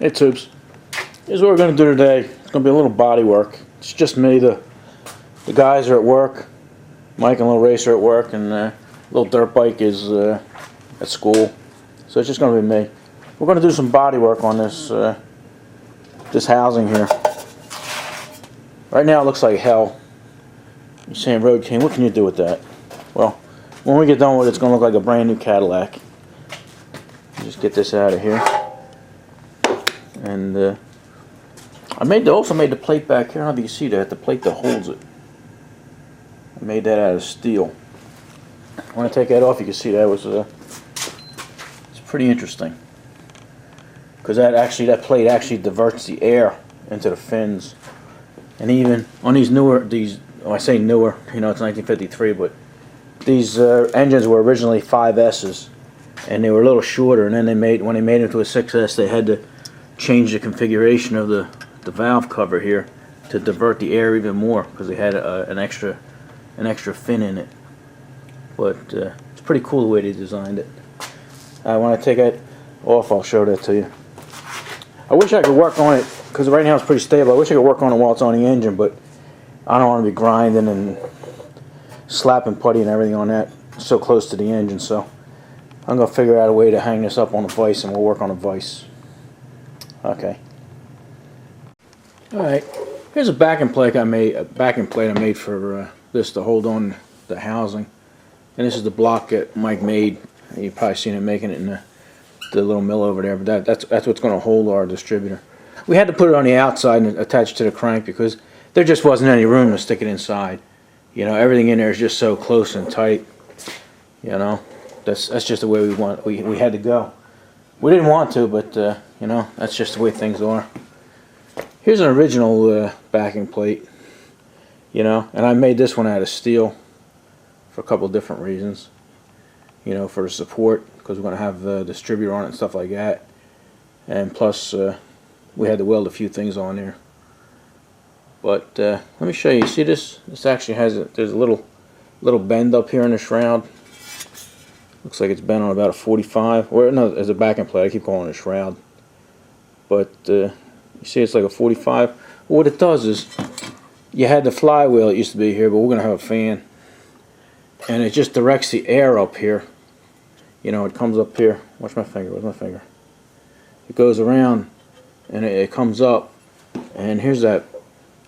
Hey tubes, here's what we're going to do today. It's going to be a little body work. It's just me, the guys are at work, Mike and little racer at work, and little dirt bike is at school. So it's just going to be me. We're going to do some body work on this this housing here. Right now it looks like hell. You're saying, Road King, what can you do with that? Well, when we get done with it, it's going to look like a brand new Cadillac. Just get this out of here. And I also made the plate back here. I don't know if you can see that, the plate that holds it. I made that out of steel. When I take that off, you can see that was it's pretty interesting, because that plate actually diverts the air into the fins. And even on these newer, I say newer, you know, it's 1953, but these engines were originally 5S's, and they were a little shorter. And then when they made it to a 6S, they had to change the configuration of the valve cover here to divert the air even more, because they had an extra fin in it. But it's pretty cool the way they designed it. When I take it off, I'll show that to you. I wish I could work on it, because right now it's pretty stable. I wish I could work on it while it's on the engine, but I don't want to be grinding and slapping putty and everything on that so close to the engine. So I'm going to figure out a way to hang this up on a vise, and we'll work on a vise. Okay. Alright, here's a backing plate I made for this to hold on the housing. And this is the block that Mike made. You've probably seen him making it in the little mill over there, but that's what's going to hold our distributor. We had to put it on the outside and attach it to the crank, because there just wasn't any room to stick it inside. You know, everything in there is just so close and tight. You know, that's just the way we had to go. We didn't want to, but you know, that's just the way things are. Here's an original backing plate, you know, and I made this one out of steel for a couple of different reasons. You know, for the support, because we're going to have the distributor on it and stuff like that. And plus, we had to weld a few things on there. But let me show you. See this? This actually there's a little bend up here in the shroud. Looks like it's bent on about a 45. Or no, there's a backing plate. I keep calling it a shroud. But you see, it's like a 45. Well, what it does is, you had the flywheel that used to be here, but we're going to have a fan. And it just directs the air up here. You know, it comes up here. Watch my finger. Where's my finger? It goes around, and it comes up. And here's that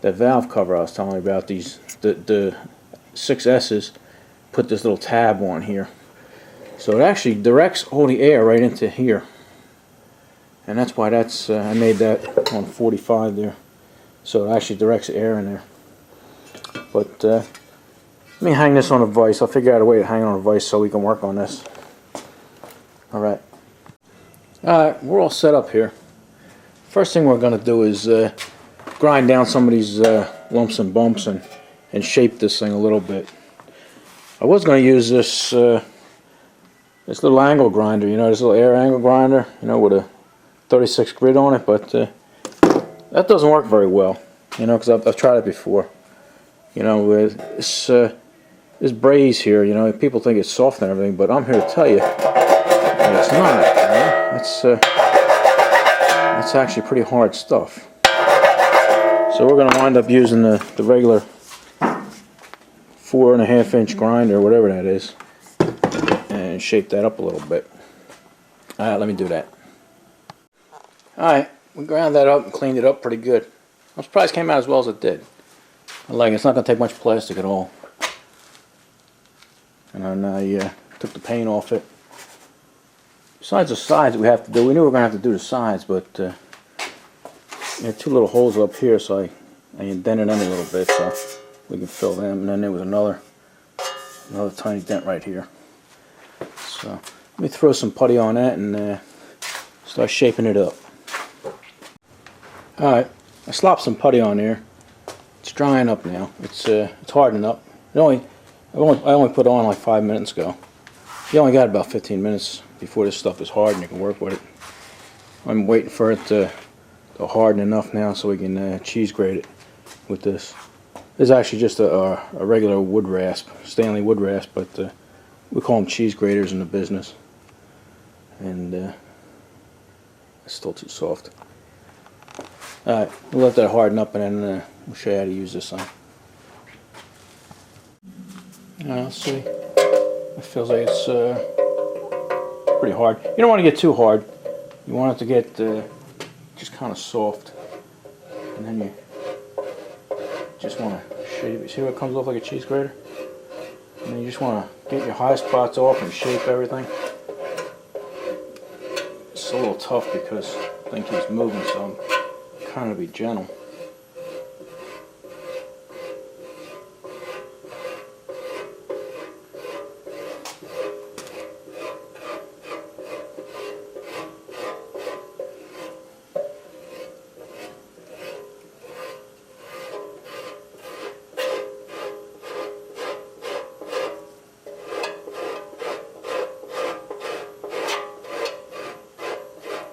valve cover I was telling you about. The 6S's put this little tab on here. So it actually directs all the air right into here. And that's why I made that on 45 there. So it actually directs the air in there. But let me hang this on a vise. I'll figure out a way to hang it on a vise so we can work on this. Alright. Alright, we're all set up here. First thing we're going to do is grind down some of these lumps and bumps and shape this thing a little bit. I was going to use this little angle grinder, you know, this little air angle grinder, you know, with a 36 grit on it, but that doesn't work very well, you know, because I've tried it before. You know, with this braze here, you know, people think it's soft and everything, but I'm here to tell you that it's not. You know? It's actually pretty hard stuff. So we're going to wind up using the regular 4.5 inch grinder, whatever that is, and shape that up a little bit. Alright, let me do that. Alright, we ground that up and cleaned it up pretty good. I'm surprised it came out as well as it did. It's not going to take much plastic at all. And then I took the paint off it. Besides the sides we have to do, we knew we were going to have to do the sides, but there are two little holes up here, so I indented them a little bit so we can fill them. And then there was another tiny dent right here. So let me throw some putty on that and start shaping it up. Alright, I slopped some putty on there. It's drying up now. It's hardening up. I only put it on like 5 minutes ago. You only got about 15 minutes before this stuff is hard and you can work with it. I'm waiting for it to harden enough now so we can cheese grate it with this. This is actually just a regular wood rasp, Stanley wood rasp, but we call them cheese graters in the business. And it's still too soft. Alright, we'll let that harden up and then we'll show you how to use this on. Let's see. It feels like it's pretty hard. You don't want to get too hard. You want it to get just kind of soft. And then you just want to shape it. See how it comes off like a cheese grater? And then you just want to get your high spots off and shape everything. It's a little tough because the thing keeps moving, so I'm trying to be gentle.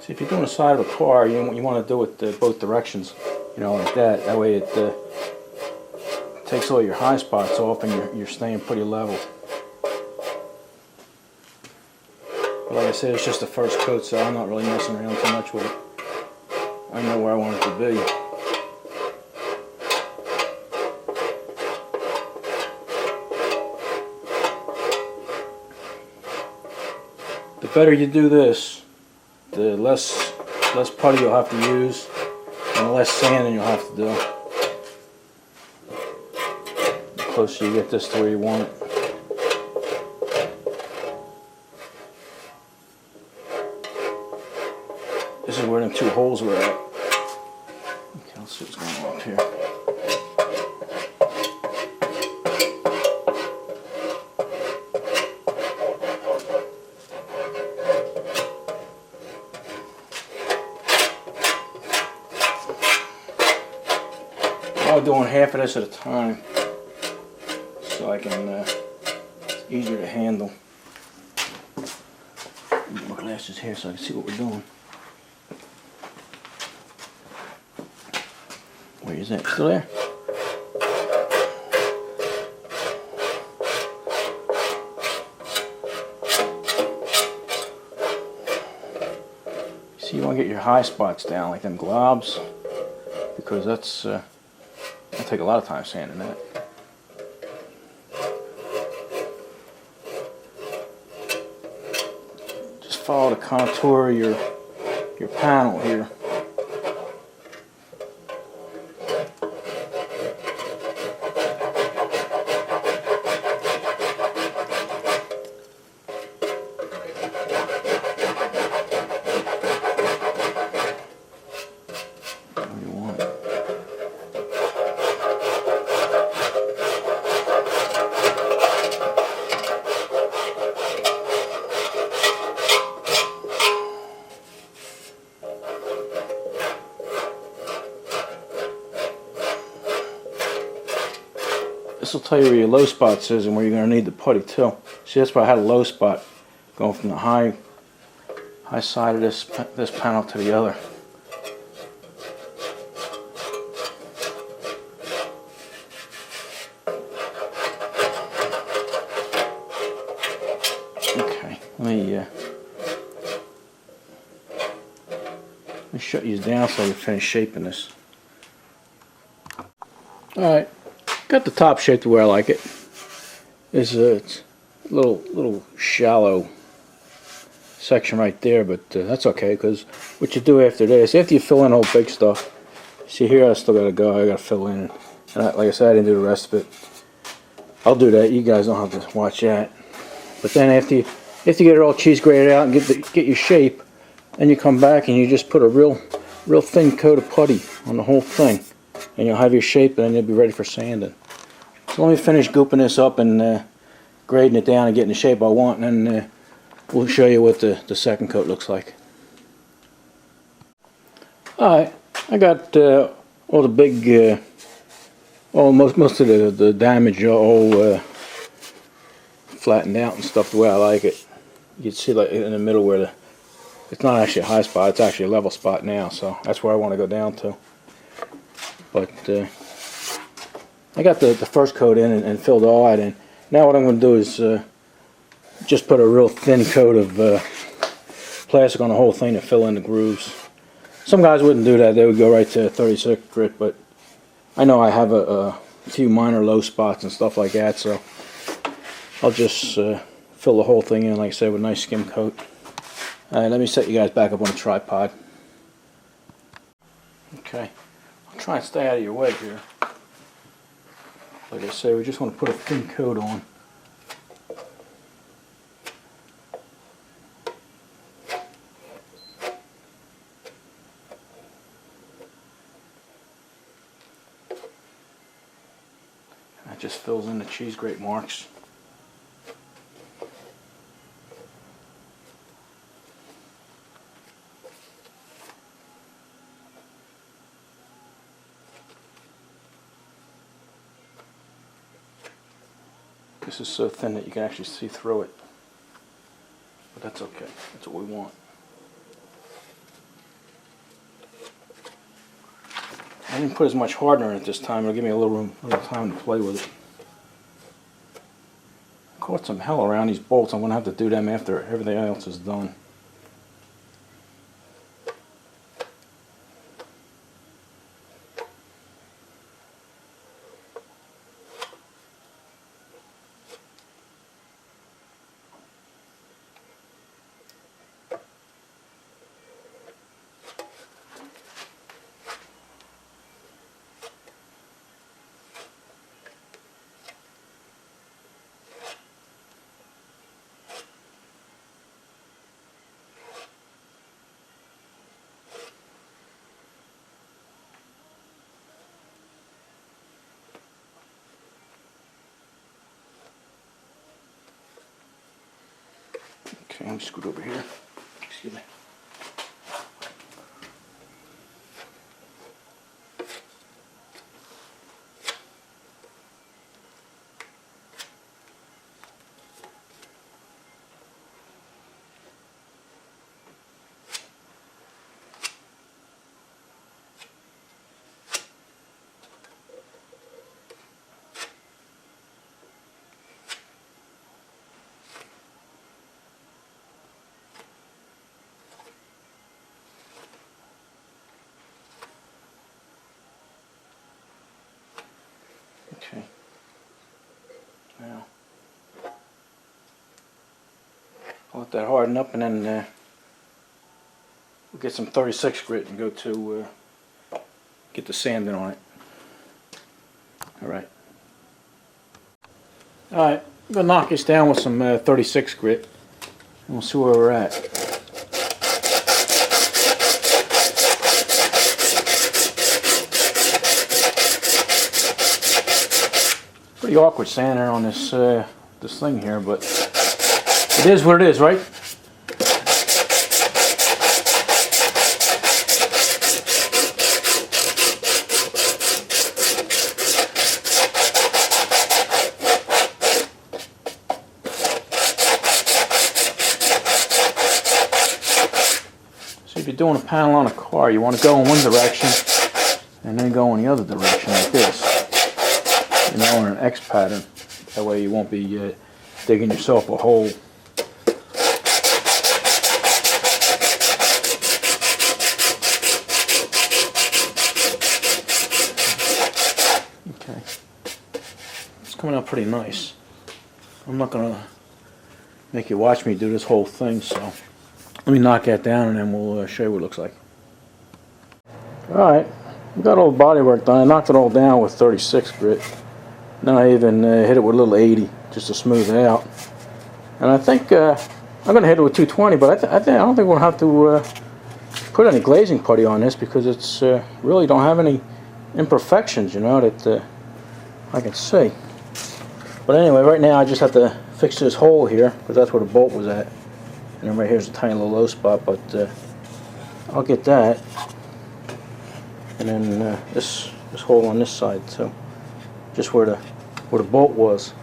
See, if you're doing the side of a car, you want to do it both directions, you know, like that. That way it takes all your high spots off and you're staying pretty level. But like I said, it's just the first coat, so I'm not really messing around too much with it. I know where I want it to be. The better you do this, the less putty you'll have to use, and the less sanding you'll have to do. The closer you get this to where you want it. This is where them two holes were at. Okay, let's see what's going on up here. I'm doing half of this at a time so I can, it's easier to handle. Get my glasses here so I can see what we're doing. Where is that? Still there? See, you want to get your high spots down like them globs, because that's it'll take a lot of time sanding that. Just follow the contour of your panel here. This will tell you where your low spots is and where you're going to need the putty too. See, that's where I had a low spot going from the high side of this panel to the other. Okay, let me shut these down so I can finish shaping this. Alright. Got the top shaped to where I like it. It's a little shallow section right there, but that's okay, because what you do after this, after you fill in all big stuff, see here I still gotta go, I gotta fill in, and like I said, I didn't do the rest of it. I'll do that, you guys don't have to watch that. But then after you get it all cheese grated out and get your shape, then you come back and you just put a real thin coat of putty on the whole thing, and you'll have your shape, and then you'll be ready for sanding. So let me finish gooping this up and grading it down and getting the shape I want, and then we'll show you what the second coat looks like. Alright, I got all the big, most of the damage all flattened out and stuff the way I like it. You can see like in the middle where it's not actually a high spot, it's actually a level spot now, so that's where I want to go down to. But I got the first coat in and filled all that in. Now what I'm going to do is just put a real thin coat of plastic on the whole thing to fill in the grooves. Some guys wouldn't do that. They would go right to 36 grit, but I know I have a few minor low spots and stuff like that, so I'll just fill the whole thing in, like I said, with a nice skim coat. Alright, let me set you guys back up on the tripod. Okay, I'll try and stay out of your way here. Like I say, we just want to put a thin coat on. That just fills in the cheese grate marks. This is so thin that you can actually see through it. But that's okay. That's what we want. I didn't put as much hardener in it this time. It'll give me a little time to play with it. Caught some hell around these bolts. I'm going to have to do them after everything else is done. Okay, let me scoot over here. Excuse me. Okay. Now, I'll let that harden up, and then we'll get some 36 grit and go to get the sanding on it. Alright. Alright, I'm going to knock this down with some 36 grit, and we'll see where we're at. Pretty awkward sanding on this this thing here, but it is what it is, right? So if you're doing a panel on a car, you want to go in one direction and then go in the other direction like this. You know, in an X pattern. That way you won't be digging yourself a hole. Okay. It's coming out pretty nice. I'm not going to make you watch me do this whole thing, so let me knock that down and then we'll show you what it looks like. Alright, we got all the body work done. I knocked it all down with 36 grit. Then I even hit it with a little 80 just to smooth it out. And I think I'm going to hit it with 220, but I don't think we'll have to put any glazing putty on this because it's really don't have any imperfections, you know, that I can see. But anyway, right now I just have to fix this hole here because that's where the bolt was at. And then right here's a tiny little low spot, but I'll get that. And then this hole on this side too. Just where the bolt was.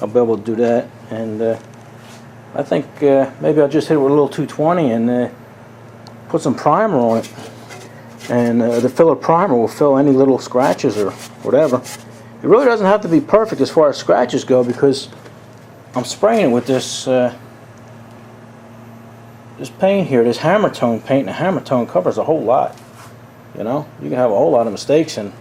I'll be able to do that, and I think maybe I'll just hit it with a little 220 and put some primer on it, and the filler primer will fill any little scratches or whatever. It really doesn't have to be perfect as far as scratches go because I'm spraying it with this this paint here, this hammer tone paint, and the hammer tone covers a whole lot. You know, you can have a whole lot of mistakes, and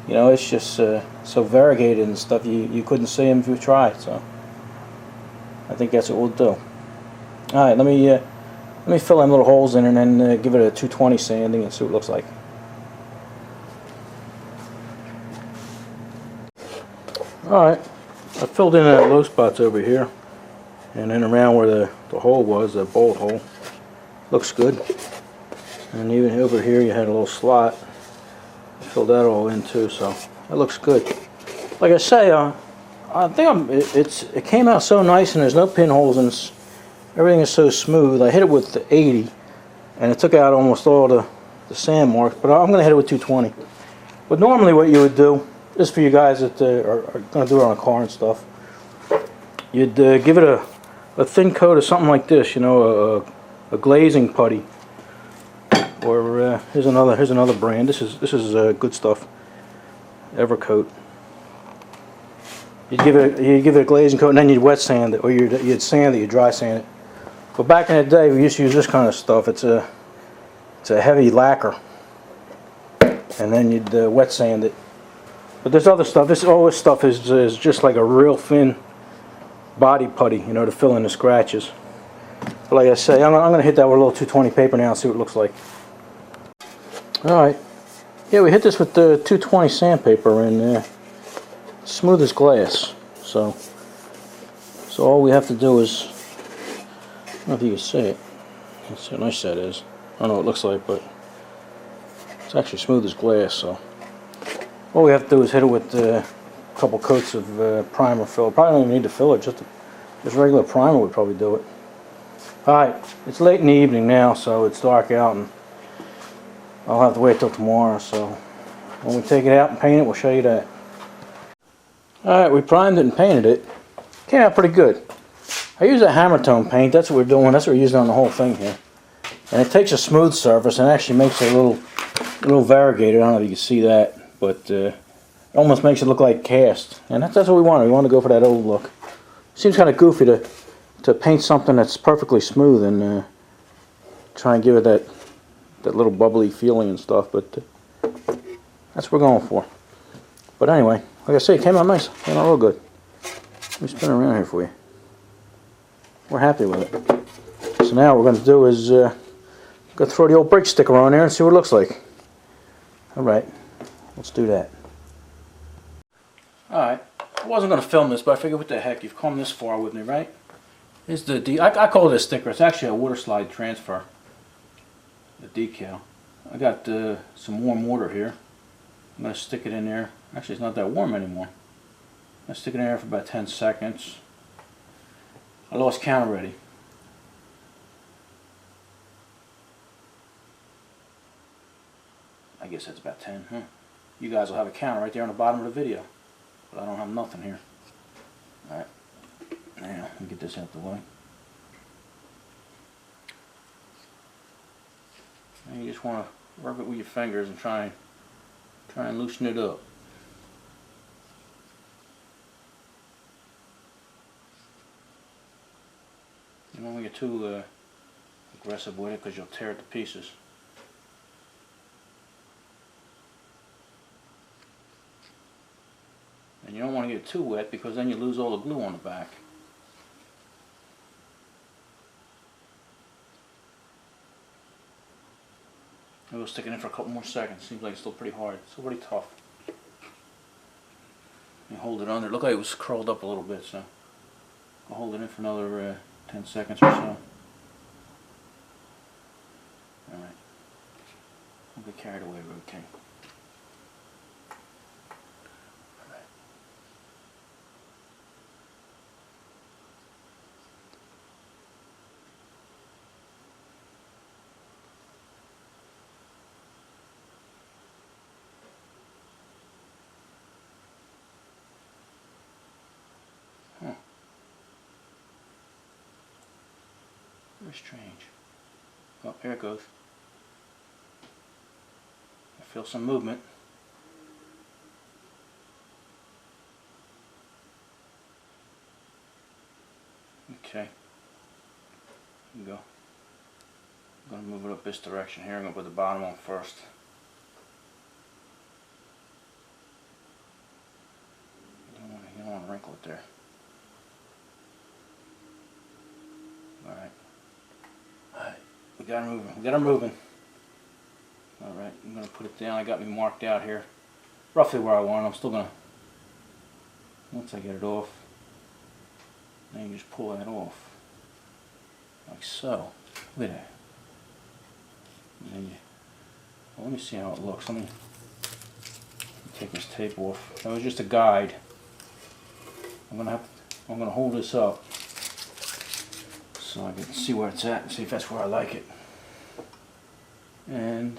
you know, it's just so variegated and stuff. You couldn't see them if you tried. So I think that's what we'll do. All right, let me fill in little holes in and then give it a 220 sanding and see what it looks like. Alright, I filled in the low spots over here and then around where the hole was, the bolt hole. Looks good. And even over here you had a little slot. I filled that all in too, so that looks good. Like I say, I think it came out so nice, and there's no pinholes, and everything is so smooth. I hit it with the 80 and it took out almost all the sand marks, but I'm going to hit it with 220. But normally what you would do, just for you guys that are going to do it on a car and stuff, you'd give it a thin coat of something like this, you know, a glazing putty, or here's another brand. This is good stuff, Evercoat. You'd give it a glazing coat, and then you'd wet sand it, or you'd sand it, you'd dry sand it. But back in the day, we used to use this kind of stuff. It's a heavy lacquer, and then you'd wet sand it. But there's other stuff. All this stuff is just like a real thin body putty, you know, to fill in the scratches. But like I say, I'm going to hit that with a little 220 paper now and see what it looks like. Alright. Yeah, we hit this with the 220 sandpaper, and smooth as glass. So all we have to do is, I don't know if you can see it. Let's see how nice that is. I don't know what it looks like, but it's actually smooth as glass. So all we have to do is hit it with a couple coats of primer fill. Probably don't even need to fill it, just regular primer would probably do it. Alright, it's late in the evening now, so it's dark out, and I'll have to wait till tomorrow. So when we take it out and paint it, we'll show you that. Alright, we primed it and painted it. Came out pretty good. I use a hammer tone paint. That's what we're doing. That's what we're using on the whole thing here. And it takes a smooth surface and actually makes it a little variegated. I don't know if you can see that, but it almost makes it look like cast. And that's what we want. We want to go for that old look. Seems kind of goofy to paint something that's perfectly smooth and try and give it that little bubbly feeling and stuff, but that's what we're going for. But anyway, like I say, it came out nice. Came out real good. Let me spin it around here for you. We're happy with it. So now what we're going to do is go throw the old Briggs sticker on there and see what it looks like. Alright, let's do that. Alright, I wasn't going to film this, but I figured what the heck, you've come this far with me, right? Here's the I call it a sticker. It's actually a water slide transfer. The decal. I got some warm water here. I'm going to stick it in there. Actually, it's not that warm anymore. I'm going to stick it in there for about 10 seconds. I lost count already. I guess that's about 10, huh? You guys will have a counter right there on the bottom of the video. But I don't have nothing here. Alright. Now, let me get this out the way. And you just want to rub it with your fingers and try and loosen it up. You don't want to get too aggressive with it because you'll tear it to pieces. And you don't want to get it too wet because then you lose all the glue on the back. We'll stick it in for a couple more seconds. Seems like it's still pretty hard. It's still pretty tough. You hold it under. It looked like it was curled up a little bit, so I'll hold it in for another 10 seconds or so. Alright. Don't get carried away, okay. Alright. Huh. Very strange. Oh, here it goes. I feel some movement. Okay. There you go. I'm gonna move it up this direction here. I'm gonna put the bottom on first. You don't want to wrinkle it there. Alright. Alright. We got her moving. We got her moving. Alright, I'm gonna put it down. I got me marked out here. Roughly where I want it. I'm still gonna, once I get it off, then you just pull that off. Like so. Look at that. And then well, let me see how it looks. Let me take this tape off. That was just a guide. I'm gonna hold this up so I can see where it's at and see if that's where I like it. And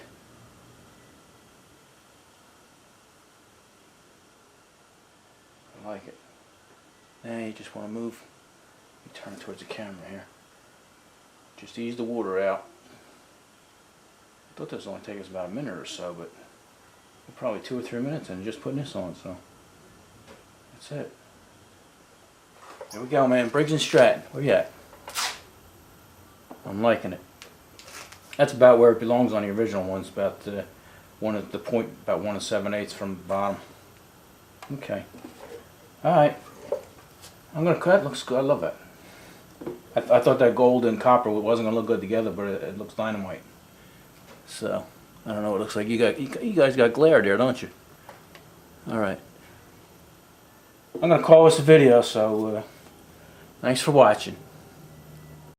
I like it. Now you just want to move. You turn it towards the camera here. Just ease the water out. I thought this would only take us about a minute or so, but probably 2 or 3 minutes and just putting this on, so that's it. There we go, man. Briggs and Stratton. Where you at? I'm liking it. That's about where it belongs on the original ones. About one at the point, about 1 7/8 from the bottom. Okay. All right. I'm gonna cut. Looks good. I love that. I thought that gold and copper wasn't gonna look good together, but it looks dynamite. So I don't know what it looks like. You guys got glare there, don't you? All right. I'm gonna call this a video. So thanks for watching.